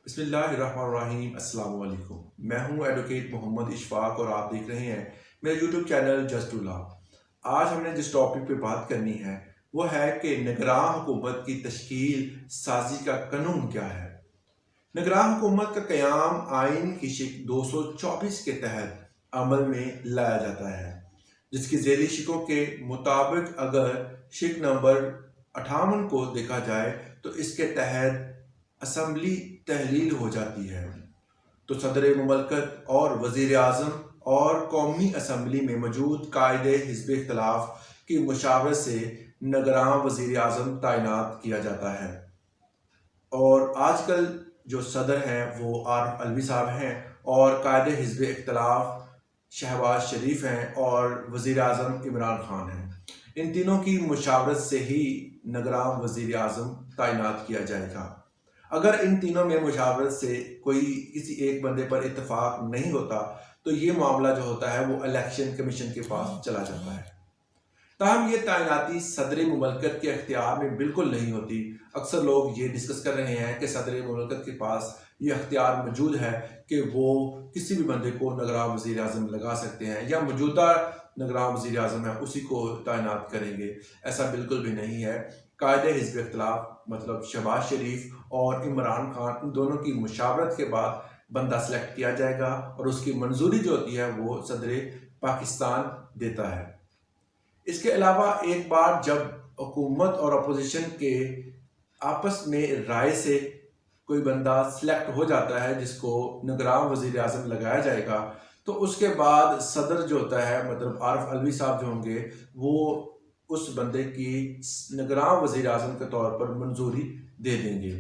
बिस्मिल्लाहिर्रहमानिर्रहीम अस्सलाम वालेकुम। मैं हूं एडवोकेट मोहम्मद इशफाक और आप देख रहे हैं मेरा YouTube channel just to law. आज हमने जिस टॉपिक पे बात करनी है वो है कि निगरां हुकूमत की तश्कील साजी का कानून क्या है। निगरां हुकूमत का क़याम आइन की शिक 224 के तहत अमल में लाया जाता है, जिसकी झेली शिकों के मुताबिक अगर शिक नंबर 58 को देखा जाए तो इसके तहत असम्बली तहलील हो जाती है, तो सदर मुमलकत और वज़ीर आज़म और कौमी असम्बली में मौजूद कायदे हिज़्ब इख्तिलाफ की मुशावरत से निगरां वज़ीर आज़म तैनात किया जाता है। और आजकल जो सदर हैं वो आरिफ अलवी साहब हैं और कायदे हिज़्ब इख्तिलाफ शहबाज शरीफ हैं और वज़ीर आज़म इमरान खान हैं। इन तीनों की मुशावरत से ही निगरां वज़ीर आज़म तैनात किया जाएगा। अगर इन तीनों में मुशावरत से कोई किसी एक बंदे पर इत्तेफाक नहीं होता तो ये मामला जो होता है वो इलेक्शन कमीशन के पास चला जाता है। ताहम ये तैनाती सदर मुमलकत के अख्तियार में बिल्कुल नहीं होती। अक्सर लोग ये डिस्कस कर रहे हैं कि सदर मुमलकत के पास ये अख्तियार मौजूद है कि वो किसी भी बंदे को निगरां वज़ीर आज़म लगा सकते हैं या मौजूदा निगरां वज़ीर आज़म है उसी को तैनात करेंगे। ऐसा बिल्कुल भी नहीं है। कायदे हिज़्ब इख्तिलाफ मतलब शहबाज शरीफ और इमरान खान इन दोनों की मुशावरत के बाद बंदा सेलेक्ट किया जाएगा और उसकी मंजूरी जो होती है वो सदर पाकिस्तान देता है। इसके अलावा एक बार जब हुकूमत और अपोजिशन के आपस में राय से कोई बंदा सिलेक्ट हो जाता है जिसको निगरां वज़ीर आज़म लगाया जाएगा, तो उसके बाद सदर जो होता है मतलब आरिफ अलवी साहब जो होंगे वो उस बंदे की निगरां वज़ीर आज़म के तौर पर मंजूरी दे देंगे।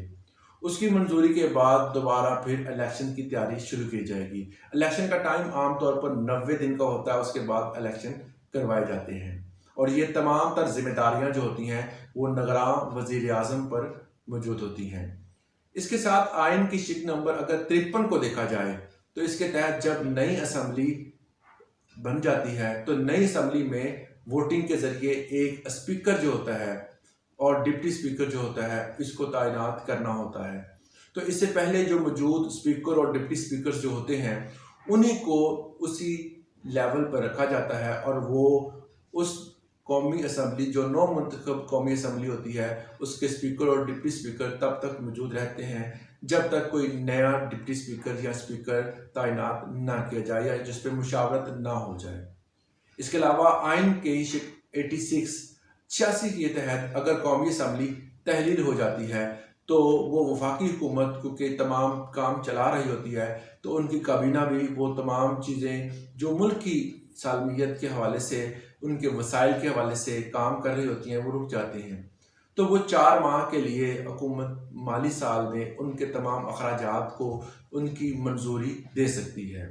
उसकी मंजूरी के बाद दोबारा फिर इलेक्शन की तैयारी शुरू की जाएगी। इलेक्शन का टाइम आमतौर पर 90 दिन का होता है, उसके बाद इलेक्शन करवाए जाते हैं और ये तमाम तर जिम्मेदारियां जो होती हैं वो निगरां वज़ीर आज़म पर मौजूद होती हैं। इसके साथ आइन की शिक नंबर अगर 53 को देखा जाए तो इसके तहत जब नई असम्बली बन जाती है तो नई असम्बली में वोटिंग के जरिए एक स्पीकर जो होता है और डिप्टी स्पीकर जो होता है इसको तैनात करना होता है। तो इससे पहले जो मौजूद स्पीकर और डिप्टी स्पीकर जो होते हैं उन्हीं को उसी लेवल पर रखा जाता है और वो उस कौमी असम्बली जो नौ मुंतखब कौमी असम्बली होती है उसके स्पीकर और डिप्टी स्पीकर तब तक मौजूद रहते हैं जब तक कोई नया डिप्टी स्पीकर या स्पीकर तैनात ना किया जाए या जिस पर मुशावरत ना हो जाए। इसके अलावा आइन के 86 के तहत अगर कौमी असम्बली तहलील हो जाती है तो वो वफाकी हुकूमत क्योंकि तमाम काम चला रही होती है तो उनकी काबीना भी वो तमाम चीज़ें जो मुल्क की सालमियत के हवाले से उनके वसाइल के हवाले से काम कर रही होती हैं वो रुक जाती हैं। तो वो 4 माह के लिए हुकूमत माली साल में उनके तमाम अखराजात को उनकी मंजूरी दे सकती है।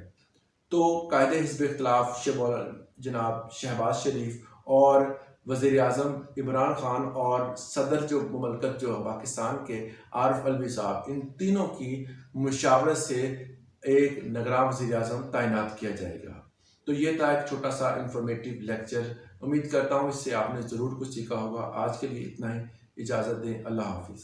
तो कायदे हिज़्ब इख्तिलाफ जनाब शहबाज शरीफ और वज़ीर आज़म इमरान खान और सदर जो मुमलकत जो पाकिस्तान के आरिफ अलवी साहब इन तीनों की मुशावरत से एक निगरां वज़ीर आज़म तैनात किया जाएगा। तो ये था एक छोटा सा इंफॉर्मेटिव लेक्चर। उम्मीद करता हूँ इससे आपने ज़रूर कुछ सीखा होगा। आज के लिए इतना ही, इजाज़त दें। अल्लाह हाफिज़।